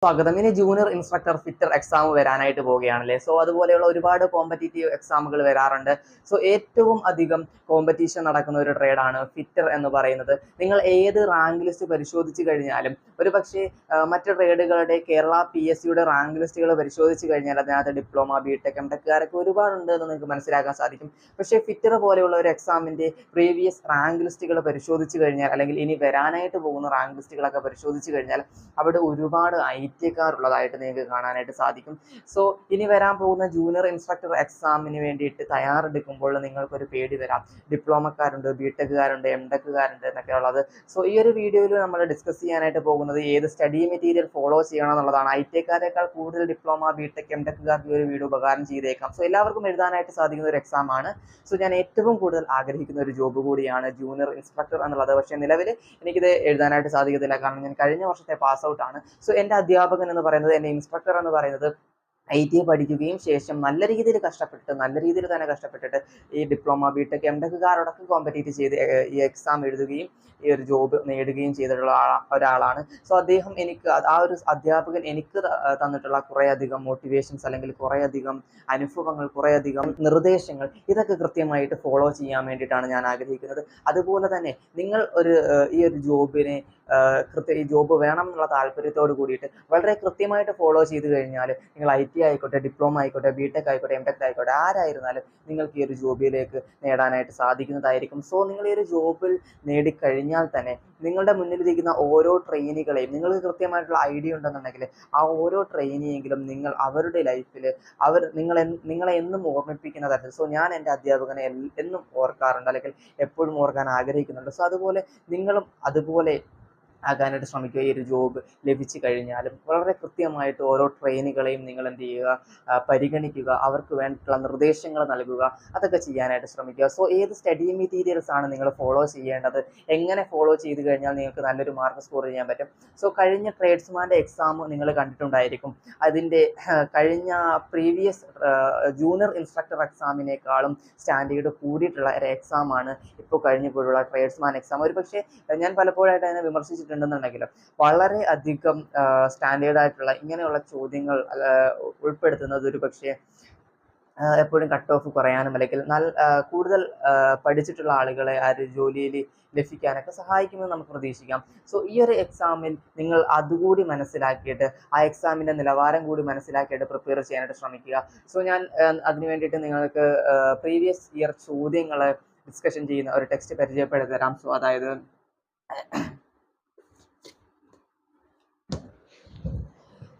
സ്വാഗതം. ഇനി junior instructor fitter exam വരാനായിട്ട് പോവുകയാണല്ലേ. സോ അതുപോലെയുള്ള ഒരുപാട് കോമ്പറ്റീറ്റീവ് എക്സാമുകൾ വരാറുണ്ട്. സോ ഏറ്റവും അധികം കോമ്പറ്റീഷൻ നടക്കുന്ന ഒരു ട്രേഡാണ് ഫിറ്റർ എന്ന് പറയുന്നത്. നിങ്ങൾ ഏത് റാങ്ക് ലിസ്റ്റ് പരിശോധിച്ച് കഴിഞ്ഞാലും ഒരുപക്ഷെ മറ്റ് ട്രേഡുകളുടെ കേരള PSCയുടെ റാങ്ക് ലിസ്റ്റുകൾ പരിശോധിച്ച് കഴിഞ്ഞാൽ അതിനകത്ത് ഡിപ്ലോമ, ബിടെക്, എംടെക്കുകാരൊക്കെ ഒരുപാടുണ്ട് എന്ന് നിങ്ങൾക്ക് മനസ്സിലാക്കാൻ സാധിക്കും. പക്ഷേ ഫിറ്റർ പോലെയുള്ള ഒരു എക്സാമിൻ്റെ പ്രീവിയസ് റാങ്ക് ലിസ്റ്റുകൾ പരിശോധിച്ച് കഴിഞ്ഞാൽ, അല്ലെങ്കിൽ ഇനി വരാനായിട്ട് പോകുന്ന റാങ്ക് ലിസ്റ്റുകളൊക്കെ പരിശോധിച്ച് കഴിഞ്ഞാൽ അവിടെ ഒരുപാട് ഐറ്റിക്കാരുള്ളതായിട്ട് നിങ്ങൾക്ക് കാണാനായിട്ട് സാധിക്കും. സോ ഇനി വരാൻ പോകുന്ന ജൂനിയർ ഇൻസ്ട്രക്ടർ എക്സാമിന് വേണ്ടിയിട്ട് തയ്യാറെടുക്കുമ്പോൾ നിങ്ങൾക്കൊരു പേടി വരാം. ഡിപ്ലോമക്കാരുണ്ട്, ബിടെക്കുകാരുണ്ട്, എംടെക്കുകാരുണ്ട് എന്നൊക്കെ ഉള്ളത്. സോ ഈ ഒരു വീഡിയോയിൽ നമ്മൾ ഡിസ്കസ് ചെയ്യാനായിട്ട് പോകുന്നത് ഏത് സ്റ്റഡി മെറ്റീരിയൽ ഫോളോ ചെയ്യണം എന്നുള്ളതാണ്. ഐറ്റിക്കാരേക്കാൾ കൂടുതൽ ഡിപ്ലോമ, ബിടെക്, എംടെക്കുകാർക്ക് ഈ ഒരു വീഡിയോ ഉപകാരം ചെയ്തേക്കാം. സോ എല്ലാവർക്കും എഴുതാനായിട്ട് സാധിക്കുന്ന ഒരു എക്സാമാണ്. സോ ഞാൻ ഏറ്റവും കൂടുതൽ ആഗ്രഹിക്കുന്ന ഒരു ജോബ് കൂടിയാണ് ജൂനിയർ ഇൻസ്ട്രക്ടർ എന്നുള്ളത്. പക്ഷേ നിലവിൽ എനിക്കിത് എഴുതാനായിട്ട് സാധിക്കത്തില്ല, കാരണം ഞാൻ കഴിഞ്ഞ വർഷത്തെ പാസ് ഔട്ട് ആണ്. സോ എൻ്റെ അധ്യാപകൻ എന്ന് പറയുന്നത്, എൻ്റെ ഇൻസ്ട്രക്ടർ എന്ന് പറയുന്നത് IT പഠിക്കുകയും ശേഷം നല്ല രീതിയിൽ കഷ്ടപ്പെട്ടിട്ട്, നല്ല രീതിയിൽ തന്നെ കഷ്ടപ്പെട്ടിട്ട് ഈ ഡിപ്ലോമ, ബിടെക്, എംടെക്കുകാരോടൊപ്പം കോമ്പറ്റീറ്റ് ചെയ്ത് ഈ എക്സാം എഴുതുകയും ഈ ഒരു ജോബ് നേടുകയും ചെയ്തിട്ടുള്ള ഒരാളാണ്. സോ അദ്ദേഹം എനിക്ക്, ആ ഒരു അധ്യാപകൻ എനിക്ക് തന്നിട്ടുള്ള കുറേയധികം മോട്ടിവേഷൻസ്, അല്ലെങ്കിൽ കുറേയധികം അനുഭവങ്ങൾ, കുറേയധികം നിർദ്ദേശങ്ങൾ, ഇതൊക്കെ കൃത്യമായിട്ട് ഫോളോ ചെയ്യാൻ വേണ്ടിയിട്ടാണ് ഞാൻ ആഗ്രഹിക്കുന്നത്. അതുപോലെ തന്നെ നിങ്ങൾ ഈ ഒരു ജോബിനെ ഈ ജോബ് വേണം എന്നുള്ള താല്പര്യത്തോട് കൂടിയിട്ട് വളരെ കൃത്യമായിട്ട് ഫോളോ ചെയ്ത് കഴിഞ്ഞാൽ, നിങ്ങൾ IT ആയിക്കോട്ടെ, ഡിപ്ലോമ ആയിക്കോട്ടെ, ബിടെക് ആയിക്കോട്ടെ, എംടെക് ആയിക്കോട്ടെ, ആരായിരുന്നാലും നിങ്ങൾക്ക് ഈ ഒരു ജോബിലേക്ക് നേടാനായിട്ട് സാധിക്കുന്നതായിരിക്കും. സോ നിങ്ങൾ ഈ ഒരു ജോബിൽ നേടിക്കഴിഞ്ഞാൽ തന്നെ നിങ്ങളുടെ മുന്നിലിരിക്കുന്ന ഓരോ ട്രെയിനികളെയും, നിങ്ങൾക്ക് കൃത്യമായിട്ടുള്ള ഐഡിയ ഉണ്ടെന്നുണ്ടെങ്കിൽ ആ ഓരോ ട്രെയിനിയെങ്കിലും നിങ്ങൾ അവരുടെ ലൈഫിൽ നിങ്ങളെ എന്നും ഓർമ്മിപ്പിക്കുന്ന തരത്തിൽ. സോ ഞാൻ എൻ്റെ അധ്യാപകനെ എന്നും ഓർക്കാറുണ്ട്, അല്ലെങ്കിൽ എപ്പോഴും ഓർക്കാൻ ആഗ്രഹിക്കുന്നുണ്ട്. സോ അതുപോലെ നിങ്ങളും അതുപോലെ ആകാനായിട്ട് ശ്രമിക്കുക. ഈ ഒരു ജോബ് ലഭിച്ചു കഴിഞ്ഞാലും വളരെ കൃത്യമായിട്ട് ഓരോ ട്രെയിനികളെയും നിങ്ങൾ എന്ത് ചെയ്യുക, പരിഗണിക്കുക, അവർക്ക് വേണ്ടിയിട്ടുള്ള നിർദ്ദേശങ്ങൾ നൽകുക, അതൊക്കെ ചെയ്യാനായിട്ട് ശ്രമിക്കുക. സോ ഏത് സ്റ്റഡി മെറ്റീരിയൽസ് ആണ് നിങ്ങൾ ഫോളോ ചെയ്യേണ്ടത്, എങ്ങനെ ഫോളോ ചെയ്ത് കഴിഞ്ഞാൽ നിങ്ങൾക്ക് നല്ലൊരു മാർക്ക് സ്കോർ ചെയ്യാൻ പറ്റും. സോ കഴിഞ്ഞ ട്രേഡ്സ്മാൻ്റെ എക്സാം നിങ്ങൾ കണ്ടിട്ടുണ്ടായിരിക്കും. അതിൻ്റെ കഴിഞ്ഞ പ്രീവിയസ് ജൂനിയർ ഇൻസ്ട്രക്ടർ എക്സാമിനേക്കാളും സ്റ്റാൻഡേർഡ് കൂടിയിട്ടുള്ള ഒരു എക്സാമാണ് ഇപ്പോൾ കഴിഞ്ഞപ്പോഴുള്ള ട്രേഡ്സ്മാൻ എക്സാം. ഒരു പക്ഷേ ഞാൻ പലപ്പോഴായിട്ട് അതിനെ വിമർശിച്ചിട്ടുണ്ടെന്നുണ്ടെങ്കിലും വളരെ അധികം സ്റ്റാൻഡേർഡ് ആയിട്ടുള്ള ഇങ്ങനെയുള്ള ചോദ്യങ്ങൾ ഉൾപ്പെടുത്തുന്നത് ഒരു പക്ഷേ എപ്പോഴും കട്ട് ഓഫ് കുറയാനും, അല്ലെങ്കിൽ കൂടുതൽ പഠിച്ചിട്ടുള്ള ആളുകളെ ആ ഒരു ജോലിയിൽ ലഭിക്കാനൊക്കെ സഹായിക്കുമെന്ന് നമുക്ക് പ്രതീക്ഷിക്കാം. സോ ഈ ഒരു എക്സാമിൽ നിങ്ങൾ അതുകൂടി മനസ്സിലാക്കിയിട്ട്, ആ എക്സാമിൻ്റെ നിലവാരം കൂടി മനസ്സിലാക്കിയിട്ട് പ്രിപ്പയർ ചെയ്യാനായിട്ട് ശ്രമിക്കുക. സോ ഞാൻ അതിന് വേണ്ടിയിട്ട് നിങ്ങൾക്ക് പ്രീവിയസ് ഇയർ ചോദ്യങ്ങൾ ഡിസ്കഷൻ ചെയ്യുന്ന ഒരു ടെക്സ്റ്റ് പരിചയപ്പെടുത്തി തരാം. സോ അതായത്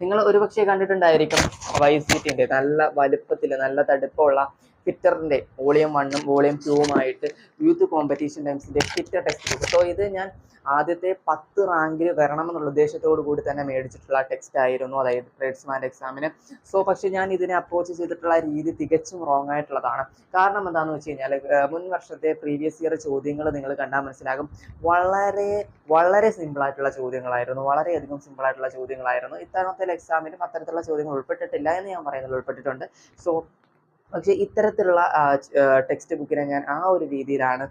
നിങ്ങൾ ഒരുപക്ഷെ കണ്ടിട്ടുണ്ടായിരിക്കും YCTൻ്റെ നല്ല വലുപ്പത്തിൽ, നല്ല തടുപ്പമുള്ള ഫിറ്ററിൻ്റെ വോളിയം 1ഉം വോളിയം 2ഉമായിട്ട് യൂത്ത് കോമ്പറ്റീഷൻ ടൈംസിൻ്റെ ഫിറ്റർ ടെക്സ്റ്റ് ബുക്ക്. സോ ഇത് ഞാൻ ആദ്യത്തെ 10 റാങ്കിൽ വരണമെന്നുള്ള ഉദ്ദേശത്തോടു കൂടി തന്നെ മേടിച്ചിട്ടുള്ള ടെക്സ്റ്റ് ആയിരുന്നു, അതായത് ട്രേഡ്സ്മാൻ്റെ എക്സാമിന്. സോ പക്ഷേ ഞാൻ ഇതിനെ അപ്രോച്ച് ചെയ്തിട്ടുള്ള രീതി തികച്ചും റോങ് ആയിട്ടുള്ളതാണ്. കാരണം എന്താണെന്ന് വെച്ച് കഴിഞ്ഞാൽ, മുൻ വർഷത്തെ പ്രീവിയസ് ഇയർ ചോദ്യങ്ങൾ നിങ്ങൾ കണ്ടാൽ മനസ്സിലാകും. വളരെ വളരെ സിമ്പിളായിട്ടുള്ള ചോദ്യങ്ങളായിരുന്നു, വളരെയധികം സിമ്പിളായിട്ടുള്ള ചോദ്യങ്ങളായിരുന്നു. ഇത്തരത്തിലുള്ള എക്സാമിനും അത്തരത്തിലുള്ള ചോദ്യങ്ങൾ ഉൾപ്പെട്ടിട്ടില്ല എന്ന് ഞാൻ പറയുന്നത്, ഉൾപ്പെട്ടിട്ടുണ്ട്. സോ പക്ഷേ ഇത്തരത്തിലുള്ള ടെക്സ്റ്റ് ബുക്കിനെ ഞാൻ ആ ഒരു രീതിയിലാണ്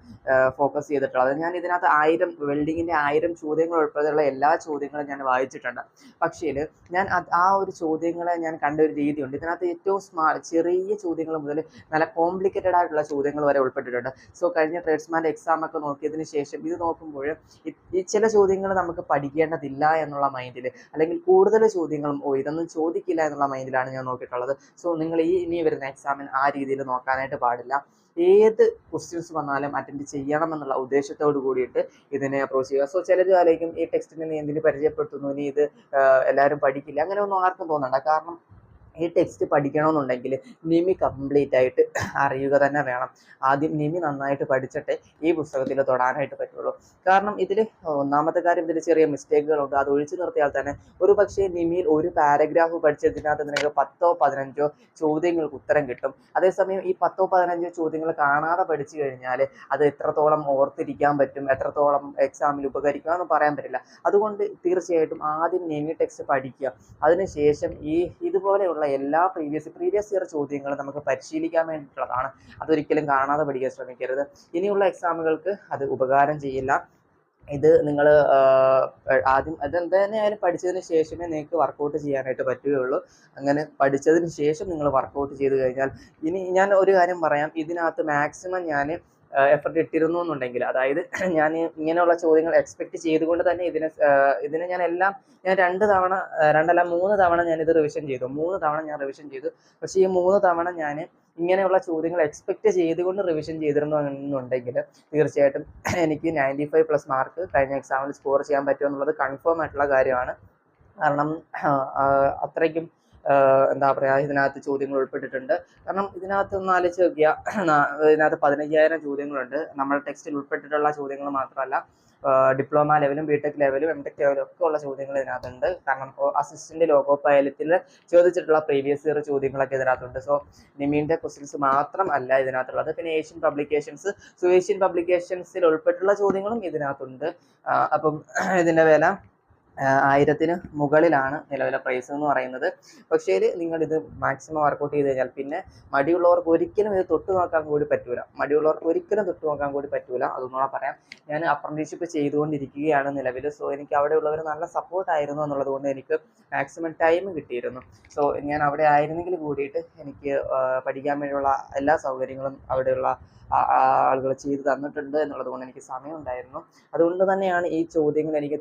ഫോക്കസ് ചെയ്തിട്ടുള്ളത്. ഞാൻ ഇതിനകത്ത് 1000 വെൽഡിങ്ങിൻ്റെ 1000 ചോദ്യങ്ങൾ ഉൾപ്പെടെയുള്ള എല്ലാ ചോദ്യങ്ങളും ഞാൻ വായിച്ചിട്ടുണ്ട്. പക്ഷേ ഞാൻ ആ ഒരു ചോദ്യങ്ങളെ ഞാൻ കണ്ട ഒരു രീതിയുണ്ട്. ഇതിനകത്ത് ഏറ്റവും ചെറിയ ചോദ്യങ്ങൾ മുതൽ നല്ല കോംപ്ലിക്കേറ്റഡ് ആയിട്ടുള്ള ചോദ്യങ്ങൾ വരെ ഉൾപ്പെട്ടിട്ടുണ്ട്. സോ കഴിഞ്ഞ ട്രേഡ്സ്മാൻ്റെ എക്സാമൊക്കെ നോക്കിയതിന് ശേഷം ഇത് നോക്കുമ്പോൾ ഈ ചില ചോദ്യങ്ങൾ നമുക്ക് പഠിക്കേണ്ടതില്ല എന്നുള്ള മൈൻഡിൽ, അല്ലെങ്കിൽ കൂടുതൽ ചോദ്യങ്ങളും ഇതൊന്നും ചോദിക്കില്ല എന്നുള്ള മൈൻഡിലാണ് ഞാൻ നോക്കിയിട്ടുള്ളത്. സോ നിങ്ങൾ ഇനി വരുന്ന എക്സാമിന് ആ രീതിയിൽ നോക്കാനായിട്ട് പാടില്ല. ഏത് ക്വസ്റ്റ്യൻസ് വന്നാലും അറ്റൻഡ് ചെയ്യണം എന്നുള്ള ഉദ്ദേശത്തോട് കൂടിയിട്ട് ഇതിനെ അപ്രോച്ച് ചെയ്യുക. സോ ചിലർ ആലോചിക്കും, ഈ ടെക്സ്റ്റിനെ നീ എന്തിന് പരിചയപ്പെടുത്തുന്നു, ഇനി ഇത് എല്ലാവരും പഠിക്കില്ല, അങ്ങനെ ഒന്നും ആർക്കും തോന്നണ്ട. കാരണം ഈ ടെക്സ്റ്റ് പഠിക്കണമെന്നുണ്ടെങ്കിൽ നിമി കംപ്ലീറ്റ് ആയിട്ട് അറിയുക തന്നെ വേണം. ആദ്യം നിമി നന്നായിട്ട് പഠിച്ചിട്ടേ ഈ പുസ്തകത്തിൽ തൊടാനായിട്ട് പറ്റുള്ളൂ. കാരണം ഇതിൽ ഒന്നാമത്തെ കാര്യം, ഇതിൽ ചെറിയ മിസ്റ്റേക്കുകളുണ്ട്. അത് ഒഴിച്ചു നിർത്തിയാൽ തന്നെ ഒരു പക്ഷേ നിമിയിൽ ഒരു പാരഗ്രാഫ് പഠിച്ചതിനകത്ത് നിങ്ങൾക്ക് 10ഓ 15ഓ ചോദ്യങ്ങൾക്ക് ഉത്തരം കിട്ടും. അതേസമയം ഈ 10ഓ 15ഓ ചോദ്യങ്ങൾ കാണാതെ പഠിച്ചു കഴിഞ്ഞാൽ അത് എത്രത്തോളം ഓർത്തിരിക്കാൻ പറ്റും, എത്രത്തോളം എക്സാമിൽ ഉപകരിക്കാമെന്ന് പറയാൻ പറ്റില്ല. അതുകൊണ്ട് തീർച്ചയായിട്ടും ആദ്യം നിമി ടെക്സ്റ്റ് പഠിക്കുക. അതിനുശേഷം ഇതുപോലെയുള്ള എല്ലാ പ്രീവിയസ് ഇയർ ചോദ്യങ്ങൾ നമുക്ക് പരിശീലിക്കാൻ വേണ്ടിയിട്ടുള്ളതാണ്. അതൊരിക്കലും കാണാതെ പഠിക്കാൻ ശ്രമിക്കരുത്. ഇനിയുള്ള എക്സാമുകൾക്ക് അത് ഉപകാരം ചെയ്യില്ല. ഇത് നിങ്ങൾ ആദ്യം അതെന്ത് തന്നെയായാലും പഠിച്ചതിന് ശേഷമേ നിങ്ങൾക്ക് വർക്കൗട്ട് ചെയ്യാനായിട്ട് പറ്റുകയുള്ളൂ. അങ്ങനെ പഠിച്ചതിന് ശേഷം നിങ്ങൾ വർക്കൗട്ട് ചെയ്ത് കഴിഞ്ഞാൽ, ഇനി ഞാൻ ഒരു കാര്യം പറയാം, ഇതിനകത്ത് മാക്സിമം ഞാൻ എഫർട്ട് ഇട്ടിരുന്നു എന്നുണ്ടെങ്കിൽ, അതായത് ഞാൻ ഇങ്ങനെയുള്ള ചോദ്യങ്ങൾ എക്സ്പെക്ട് ചെയ്തുകൊണ്ട് തന്നെ ഇതിനെ ഞാൻ 2 തവണ, 2 അല്ല 3 തവണ ഞാനിത് റിവിഷൻ ചെയ്തു. 3 തവണ ഞാൻ റിവിഷൻ ചെയ്തു. പക്ഷേ ഈ 3 തവണ ഞാൻ ഇങ്ങനെയുള്ള ചോദ്യങ്ങൾ എക്സ്പെക്ട് ചെയ്തുകൊണ്ട് റിവിഷൻ ചെയ്തിരുന്നു എന്നുണ്ടെങ്കിൽ തീർച്ചയായിട്ടും എനിക്ക് 95+ മാർക്ക് കഴിഞ്ഞ എക്സാമിൽ സ്കോർ ചെയ്യാൻ പറ്റുമെന്നുള്ളത് കൺഫേം ആയിട്ടുള്ള കാര്യമാണ്. കാരണം അത്രയ്ക്കും എന്താ പറയുക, ഇതിനകത്ത് ചോദ്യങ്ങൾ ഉൾപ്പെട്ടിട്ടുണ്ട്. കാരണം ഇതിനകത്ത് ഒന്ന് ആലോചിച്ച് നോക്കിയാൽ, ഇതിനകത്ത് 15,000 ചോദ്യങ്ങളുണ്ട്. നമ്മുടെ ടെക്സ്റ്റിൽ ഉൾപ്പെട്ടിട്ടുള്ള ചോദ്യങ്ങൾ മാത്രമല്ല, ഡിപ്ലോമ ലെവലും ബിടെക് ലെവലും എംടെക് ലെവലും ഒക്കെ ഉള്ള ചോദ്യങ്ങൾ ഇതിനകത്തുണ്ട്. കാരണം അസിസ്റ്റന്റ് ലോഗോ പൈലറ്റിൽ ചോദിച്ചിട്ടുള്ള പ്രീവിയസ് ഇയർ ചോദ്യങ്ങളൊക്കെ ഇതിനകത്തുണ്ട്. സോ നിമീൻ്റെ ക്വസ്റ്റ്യൻസ് മാത്രം അല്ല ഇതിനകത്തുള്ളത്. പിന്നെ ഏഷ്യൻ പബ്ലിക്കേഷൻസ്, ഏഷ്യൻ പബ്ലിക്കേഷൻസിൽ ഉൾപ്പെട്ടുള്ള ചോദ്യങ്ങളും ഇതിനകത്തുണ്ട്. അപ്പം ഇതിൻ്റെ വില 1000-ന് മുകളിലാണ് നിലവിലെ പ്രൈസ് എന്ന് പറയുന്നത്. പക്ഷേ നിങ്ങളിത് മാക്സിമം വർക്കൗട്ട് ചെയ്ത് കഴിഞ്ഞാൽ, പിന്നെ മടിയുള്ളവർക്ക് ഒരിക്കലും ഇത് തൊട്ട് നോക്കാൻ കൂടി പറ്റൂല. അതൊന്നുകൂടെ പറയാം. ഞാൻ അപ്രന്റീഷിപ്പ് ചെയ്തുകൊണ്ടിരിക്കുകയാണ് നിലവിൽ. സോ എനിക്ക് അവിടെയുള്ളവർ നല്ല സപ്പോർട്ടായിരുന്നു എന്നുള്ളത് കൊണ്ട് എനിക്ക് മാക്സിമം ടൈം കിട്ടിയിരുന്നു. സോ ഞാൻ അവിടെ ആയിരുന്നെങ്കിൽ കൂടിയിട്ട് എനിക്ക് പഠിക്കാൻ വേണ്ടിയുള്ള എല്ലാ സൗകര്യങ്ങളും അവിടെയുള്ള ആളുകൾ ചെയ്തു തന്നിട്ടുണ്ട് എന്നുള്ളത് കൊണ്ട് എനിക്ക് സമയമുണ്ടായിരുന്നു. അതുകൊണ്ട് തന്നെയാണ് ഈ ചോദ്യങ്ങൾ എനിക്ക്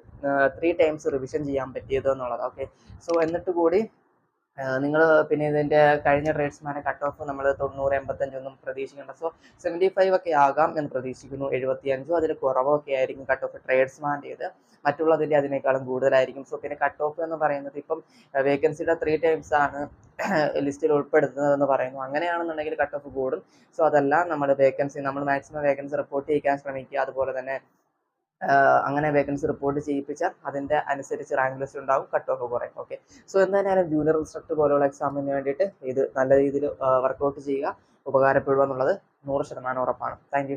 3 ടൈംസ് റിവിഷൻ ചെയ്യാൻ പറ്റിയത് എന്നുള്ളത്. ഓക്കെ, സോ എന്നിട്ട് കൂടി നിങ്ങൾ പിന്നെ ഇതിൻ്റെ കഴിഞ്ഞ ട്രേഡ്സ്മാനെ കട്ട് ഓഫ് നമ്മൾ 90, 85 ഒന്നും പ്രതീക്ഷിക്കേണ്ട. സോ 75 ഒക്കെ ആകാം എന്ന് പ്രതീക്ഷിക്കുന്നു. 75 അതിൽ കുറവൊക്കെ ആയിരിക്കും കട്ട് ഓഫ് ട്രേഡ്സ്മാൻ്റേത്. മറ്റുള്ളതിൻ്റെ അതിനേക്കാളും കൂടുതലായിരിക്കും. സോ പിന്നെ കട്ട് ഓഫ് എന്ന് പറയുന്നത് ഇപ്പം വേക്കൻസിയുടെ 3 ടൈംസ് ആണ് ലിസ്റ്റിൽ ഉൾപ്പെടുത്തുന്നതെന്ന് പറയുന്നു. അങ്ങനെയാണെന്നുണ്ടെങ്കിൽ കട്ട് ഓഫ് കൂടും. സോ അതല്ല, നമ്മൾ മാക്സിമം വേക്കൻസി റിപ്പോർട്ട് ചെയ്യിക്കാൻ ശ്രമിക്കുക. അതുപോലെ തന്നെ അങ്ങനെ വേക്കൻസി റിപ്പോർട്ട് ചെയ്യിപ്പിച്ചാൽ അതിൻ്റെ അനുസരിച്ച് റാങ്ക് ലിസ്റ്റ് ഉണ്ടാവും, കട്ട് ഓഫ് കുറയും. ഓക്കെ, സോ എന്തായാലും ജൂനിയർ ഇൻസ്ട്രക്ടർ പോലെയുള്ള എക്സാമിന് വേണ്ടിയിട്ട് ഇത് നല്ല രീതിയിൽ വർക്കൗട്ട് ചെയ്യുക, ഉപകാരപ്പെടുക എന്നുള്ളത് 100% ഉറപ്പാണ്. Thank you.